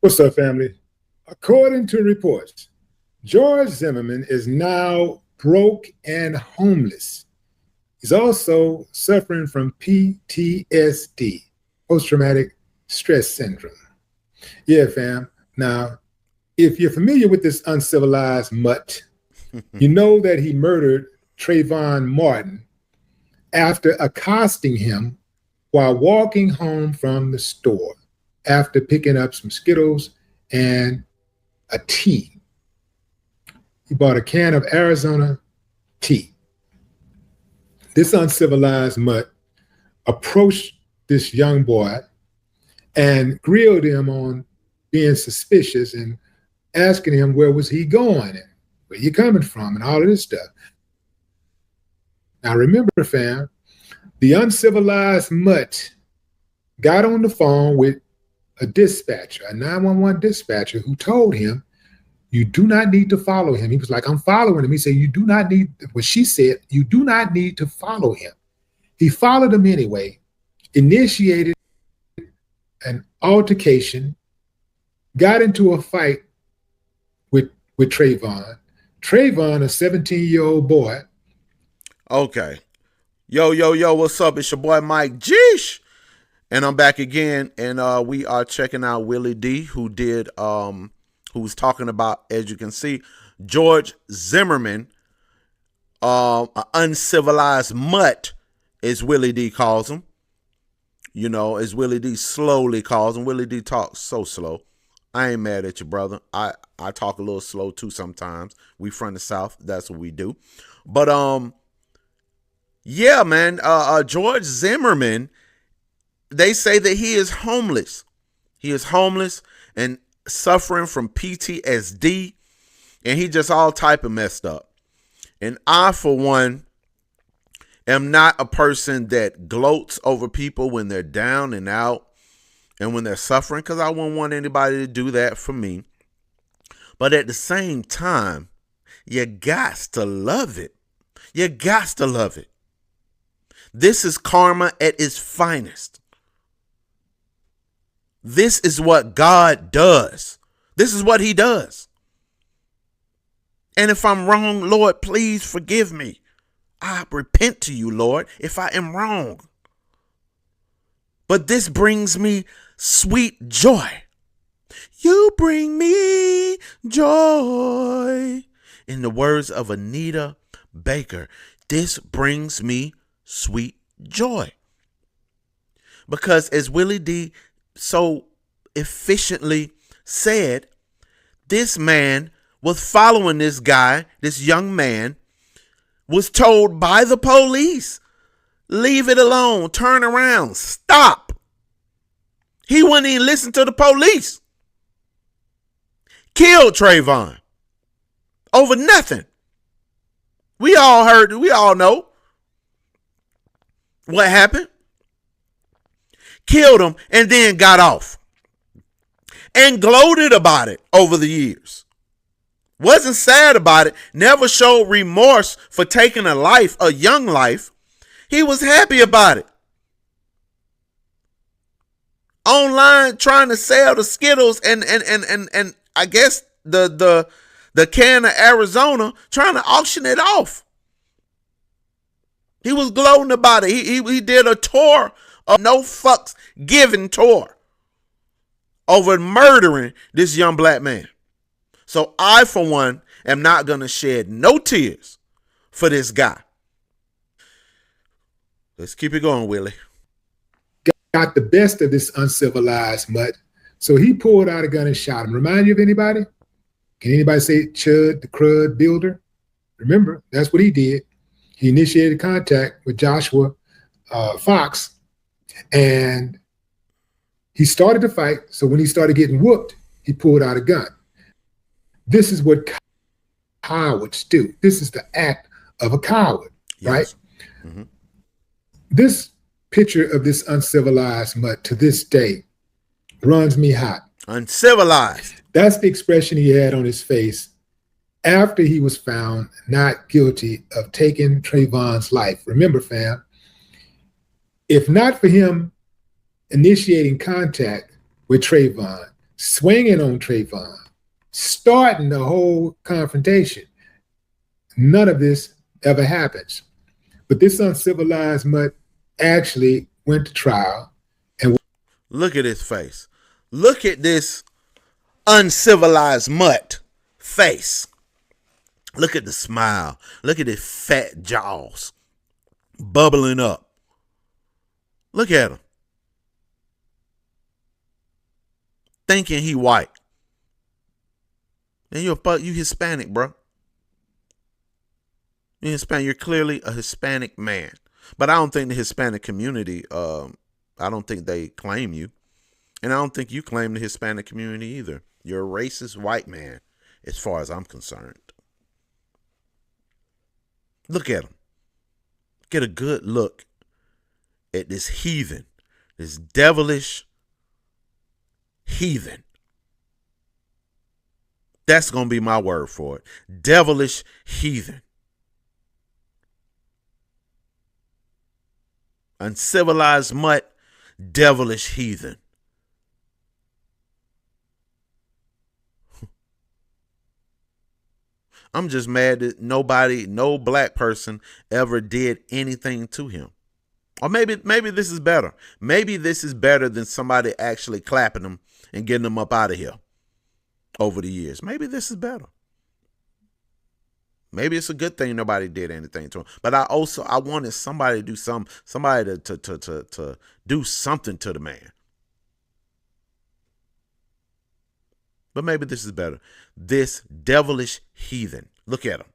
What's up, family? According to reports, George Zimmerman is now broke and homeless. He's also suffering from PTSD, post traumatic stress syndrome. Yeah, fam. Now, if you're familiar with this uncivilized mutt, you know that he murdered Trayvon Martin after accosting him while walking home from the store after picking up some Skittles and a tea. He bought a can of Arizona tea. This uncivilized mutt approached this young boy and grilled him on being suspicious and asking him where was he going and where you coming from and all of this stuff. Now remember, fam, the uncivilized mutt got on the phone with a dispatcher, a 911 dispatcher, who told him, you do not need to follow him. He was like, I'm following him. He said, you do not need, what she said, you do not need to follow him. He followed him anyway, initiated an altercation, got into a fight with Trayvon. Trayvon, a 17-year-old boy. Okay. Yo, what's up? It's your boy Mike Geesh. And I'm back again, and we are checking out Willie D, who was talking about, as you can see, George Zimmerman, an uncivilized mutt, as Willie D calls him. You know, as Willie D slowly calls him. Willie D talks so slow. I ain't mad at you, brother. I talk a little slow too sometimes. We from the South. That's what we do. But yeah, man. George Zimmerman, they say that he is homeless. He is homeless and suffering from PTSD, and he just all type of messed up. And I, for one, am not a person that gloats over people when they're down and out and when they're suffering, because I wouldn't want anybody to do that for me. But at the same time, you got to love it. You got to love it. This is karma at its finest. This is what God does. This is what he does. And if I'm wrong, Lord, please forgive me. I repent to you, Lord, if I am wrong. But this brings me sweet joy. You bring me joy. In the words of Anita Baker, this brings me sweet joy. Because as Willie D so efficiently said, this man was following this guy, this young man, was told by the police, leave it alone, turn around, stop. He wouldn't even listen to the police. Killed Trayvon over nothing. We all heard, we all know what happened. Killed him and then got off. And gloated about it over the years. Wasn't sad about it. Never showed remorse for taking a life, a young life. He was happy about it. Online trying to sell the Skittles and I guess the can of Arizona, trying to auction it off. He was gloating about it. He did a tour, a no fucks given tour, over murdering this young black man. So I, for one, am not going to shed no tears for this guy. Let's keep it going, Willie. Got the best of this uncivilized mutt. So he pulled out a gun and shot him. Remind you of anybody? Can anybody say Chud, the crud builder? Remember, that's what he did. He initiated contact with Joshua Fox, and he started to fight. So when he started getting whooped, he pulled out a gun. This is what cowards do. This is the act of a coward, yes. Right? Mm-hmm. This picture of this uncivilized mutt to this day runs me hot. Uncivilized. That's the expression he had on his face after he was found not guilty of taking Trayvon's life. Remember, fam, if not for him initiating contact with Trayvon, swinging on Trayvon, starting the whole confrontation. None of this ever happens. But this uncivilized mutt actually went to trial. And look at his face. Look at this uncivilized mutt face. Look at the smile. Look at his fat jaws bubbling up. Look at him. Thinking he white. And you Hispanic, bro. You're Hispanic. You're clearly a Hispanic man. But I don't think the Hispanic community, I don't think they claim you. And I don't think you claim the Hispanic community either. You're a racist white man, as far as I'm concerned. Look at him. Get a good look at this heathen, this devilish heathen. That's going to be my word for it. Devilish heathen. Uncivilized mutt, devilish heathen. I'm just mad that no black person ever did anything to him. Or maybe this is better. Maybe this is better than somebody actually clapping him and getting him up out of here over the years. Maybe this is better. Maybe it's a good thing nobody did anything to him. But I wanted somebody to do somebody to do something to the man. But maybe this is better. This devilish heathen. Look at him.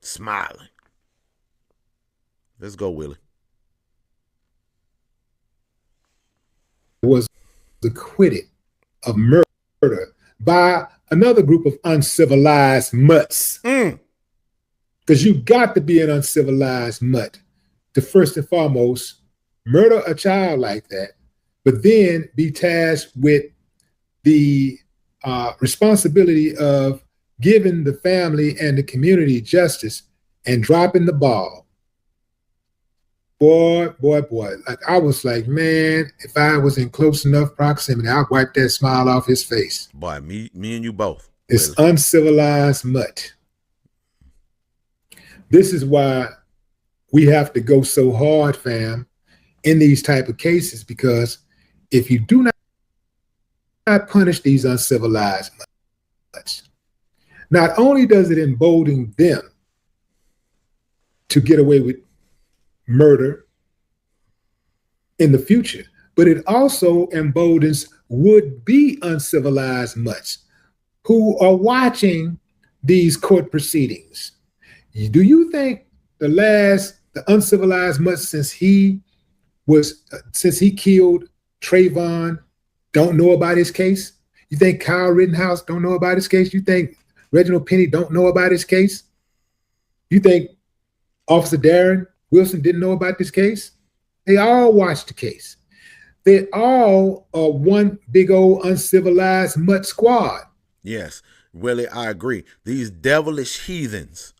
Smiling. Let's go, Willie. Was acquitted of murder by another group of uncivilized mutts. Because you got to be an uncivilized mutt to first and foremost murder a child like that, but then be tasked with the responsibility of giving the family and the community justice and dropping the ball. Boy. Like I was like, man, if I was in close enough proximity, I'd wipe that smile off his face. Boy, me and you both. It's really uncivilized mutt. This is why we have to go so hard, fam, in these type of cases, because if you do not punish these uncivilized mutts, not only does it embolden them to get away with murder in the future, but it also emboldens would-be uncivilized mutts who are watching these court proceedings. Do you think the uncivilized mutt since he killed Trayvon don't know about his case? You think Kyle Rittenhouse don't know about his case? You think Reginald Penny don't know about his case? You think Officer Darren Wilson didn't know about this case? They all watched the case. They all are one big old uncivilized mutt squad. Yes, Willie, I agree. These devilish heathens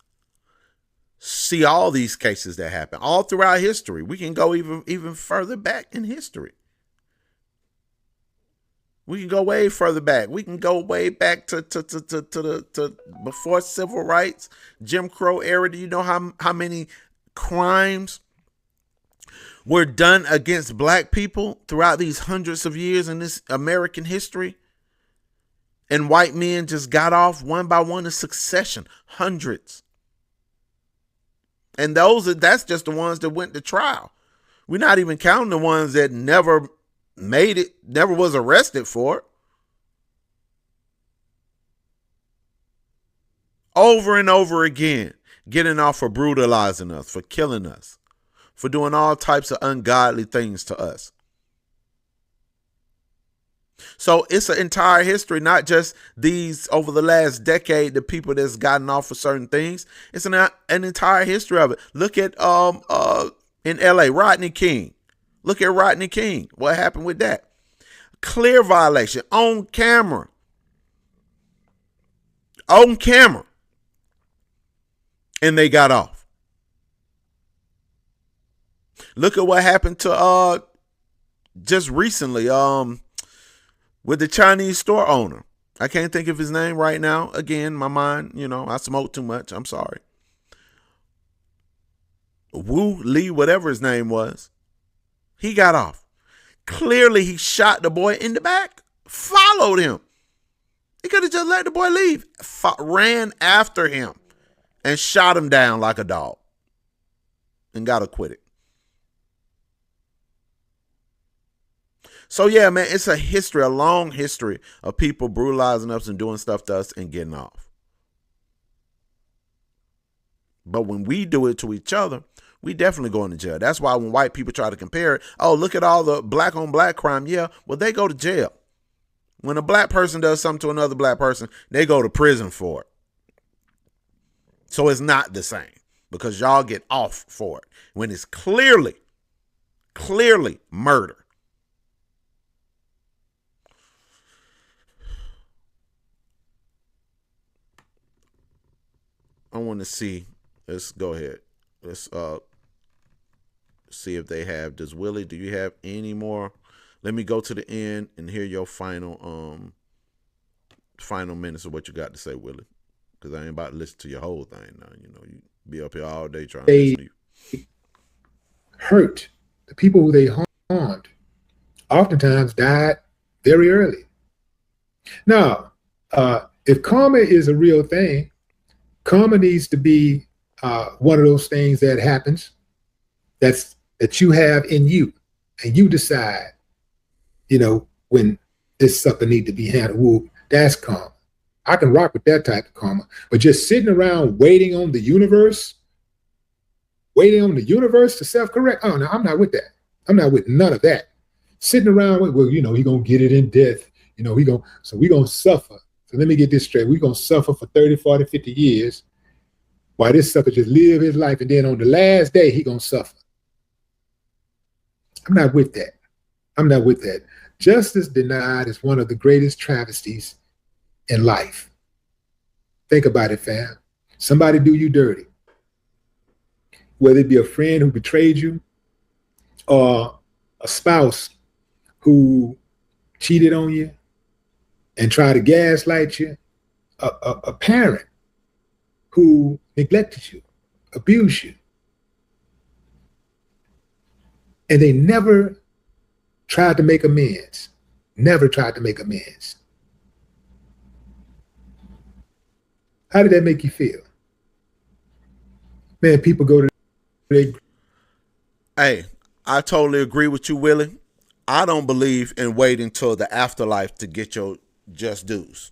see all these cases that happen all throughout history. We can go even further back in history. We can go way further back. We can go way back to before civil rights, Jim Crow era. Do you know how many crimes were done against black people throughout these hundreds of years in this American history? And white men just got off one by one in succession, hundreds. And that's just the ones that went to trial. We're not even counting the ones that never made it, never was arrested for it. Over and over again, getting off for brutalizing us, for killing us, for doing all types of ungodly things to us. So it's an entire history, not just these over the last decade, the people that's gotten off for certain things. It's an entire history of it. Look at in LA, Rodney King. Look at Rodney King. What happened with that? Clear violation on camera. On camera. And they got off. Look at what happened to just recently. with the Chinese store owner. I can't think of his name right now. Again, my mind, I smoke too much. I'm sorry. Wu Lee, whatever his name was, he got off. Clearly, he shot the boy in the back, followed him. He could have just let the boy leave, ran after him, and shot him down like a dog, and got acquitted. So, yeah, man, it's a long history of people brutalizing us and doing stuff to us and getting off. But when we do it to each other, we definitely go into jail. That's why when white people try to compare it, oh, look at all the black on black crime. Yeah, well, they go to jail. When a black person does something to another black person, they go to prison for it. So it's not the same because y'all get off for it when it's clearly murder. I want to see. Let's go ahead. Let's see if they have. Does Willie? Do you have any more? Let me go to the end and hear your final minutes of what you got to say, Willie. Because I ain't about to listen to your whole thing now. You be up here all day trying to listen to you. Hurt the people who they harmed. Oftentimes died very early. Now, if karma is a real thing, karma needs to be one of those things that happens that you have in you, and you decide, when this sucker need to be handled. Ooh, that's karma. I can rock with that type of karma. But just sitting around waiting on the universe to self-correct. Oh no, I'm not with that. I'm not with none of that. Sitting around with, he gonna get it in death. We're gonna suffer. So let me get this straight. We're gonna suffer for 30, 40, 50 years while this sucker just live his life, and then on the last day he gonna suffer. I'm not with that. Justice denied is one of the greatest travesties in life. Think about it, fam. Somebody do you dirty. Whether it be a friend who betrayed you, or a spouse who cheated on you and tried to gaslight you, a parent who neglected you, abused you, and they never tried to make amends. How did that make you feel? Man, people go to Hey, I totally agree with you, Willie. I don't believe in waiting till the afterlife to get your just dues.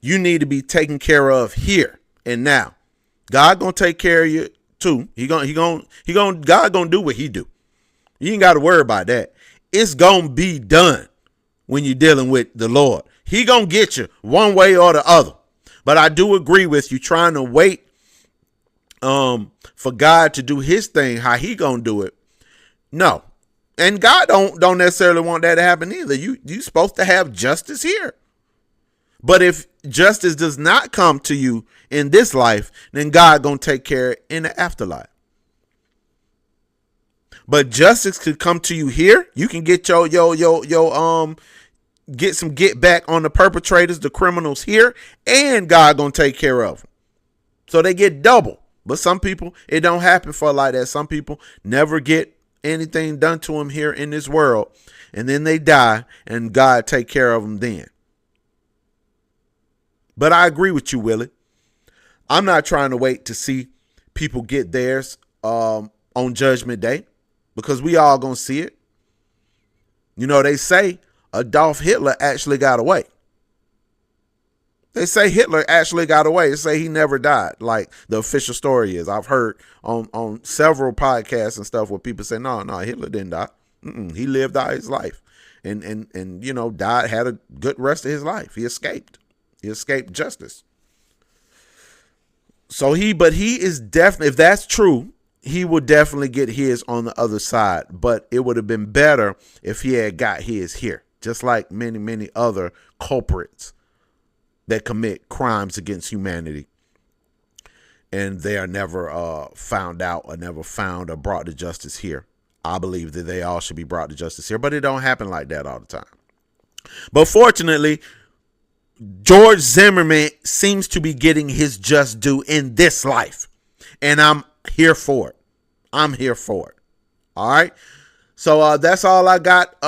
You need to be taken care of here and now. God gonna take care of you too. God gonna do what he do. You ain't got to worry about that. It's gonna be done when you're dealing with the Lord. He gonna get you one way or the other. But I do agree with you trying to wait for God to do his thing, how he gonna do it. No. And God don't necessarily want that to happen either. You supposed to have justice here. But if justice does not come to you in this life, then God gonna take care in the afterlife. But justice could come to you here. You can get get back on the perpetrators, the criminals here, and God gonna take care of them. So they get double. But some people, it don't happen for like that. Some people never get anything done to them here in this world, and then they die, and God take care of them then. But I agree with you, Willie. I'm not trying to wait to see people get theirs on Judgment Day, because we all gonna see it. They say Adolf Hitler actually got away. They say Hitler actually got away. They say he never died, like the official story is. I've heard on several podcasts and stuff where people say, no, Hitler didn't die. He lived out his life and died, had a good rest of his life. He escaped. He escaped justice. So he is definitely, if that's true, he would definitely get his on the other side. But it would have been better if he had got his here, just like many, many other culprits that commit crimes against humanity, and they are never found out or never found or brought to justice here. I believe that they all should be brought to justice here, but it don't happen like that all the time. But fortunately, George Zimmerman seems to be getting his just due in this life. And I'm here for it. I'm here for it. All right. So that's all I got.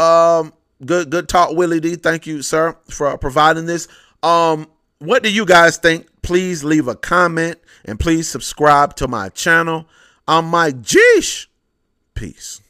Good talk, Willie D. Thank you, sir, for providing this. What do you guys think? Please leave a comment and please subscribe to my channel. I'm Mike Geesh. Peace.